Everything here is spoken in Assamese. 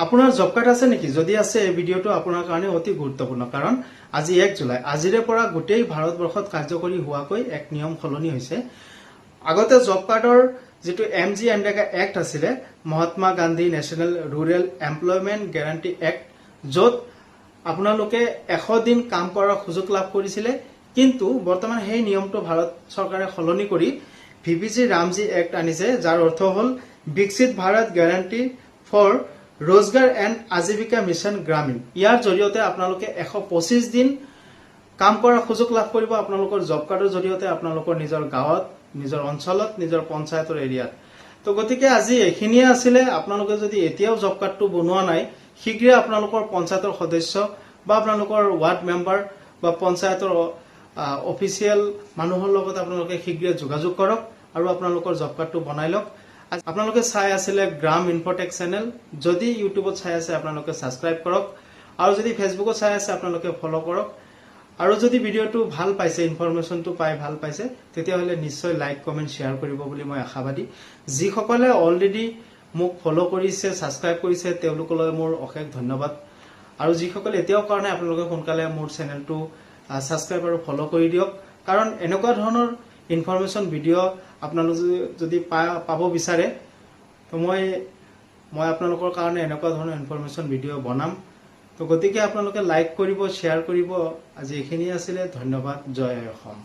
আপোনাৰ জব কাৰ্ড আছে নেকি? যদি আছে এই ভিডিঅটো আপোনাৰ কাৰণে অতি গুৰুত্বপূৰ্ণ, কাৰণ আজি 1 জুলাই, আজিৰে পৰা গোটেই ভাৰতবৰ্ষত কাৰ্যকৰী হোৱাকৈ এক নিয়ম সলনি হৈছে। আগতে জব কাৰ্ডৰ যেটো MGNREGA এক্ট আছিলে, Mahatma Gandhi national rural employment guarantee act, য'ত আপোনালোকে 100 দিন কাম কৰাৰ সুযোগ লাভ কৰিছিলে। কিন্তু বৰ্তমান সেই নিয়মটো ভাৰত চৰকাৰে সলনি কৰি VBG ৰামজী এক্ট আনিছে, যাৰ অৰ্থ হ'ল বিকশিত ভাৰত গ্যাৰান্টি ফৰ रोजगार एंड आजीविका मिशन ग्रामीण। यार जरिए आपनालोके 125 दिन काम करार सुযোগ लाभ करिब आपनालोकर जब कार्डर जरिए आपनालोकर निजर गाँवत, निजर अंचलत, निजर पंचायतर एरियात। तो गतिके আজি एखिनिए आसिले। आपनालोके जदि एতিয়াও जब कार्डটো बनोৱা নাই, शीघ्रे आपनालोकर पंचायतर सदस्य बा आपनालोकर वार्ड मेम्बर बा पंचायतर ऑफिशियल মানুহৰ লগত आपनालोके शीघ्रे যোগাযোগ কৰক আৰু आपनालोकर जब कार्डটো বনাই লওক। আপোনালোকে চাই আছিলে গ্ৰাম ইনফটেক চেনেল। যদি ইউটিউবত চাই আছে আপোনালোকে সাবস্ক্ৰাইব কৰক, আৰু যদি ফেসবুকত চাই আছে আপোনালোকে ফলো কৰক। আৰু যদি ভিডিওটো ভাল পাইছে, ইনফৰমেশনটো পাই ভাল পাইছে, তেতিয়া হলে নিশ্চয় লাইক কমেন্ট শেয়াৰ কৰিব বুলি মই আশাবাদী। যিসকলে অলৰেডি মোক ফলো কৰিছে, সাবস্ক্ৰাইব কৰিছে, তেওঁলোকলৈ মোৰ অশেষ ধন্যবাদ। আৰু যিসকলে এতিয়াও কৰা নাই আপোনালোকে সোনকালে মোৰ চেনেলটো সাবস্ক্ৰাইব আৰু ফলো কৰি দিয়ক, কাৰণ এনেকুৱা ধৰণৰ ইনফৰমেশন ভিডিও আপোনালোকে যদি পাব বিচাৰে তো মই আপোনালোকৰ কাৰণে এনেকুৱা ধৰণৰ ইনফৰমেশন ভিডিও বনাম। তো গতিকে আপোনালোকে লাইক কৰিব, শেয়াৰ কৰিব। আজি এখিনি আছিল। ধন্যবাদ। জয় অসম।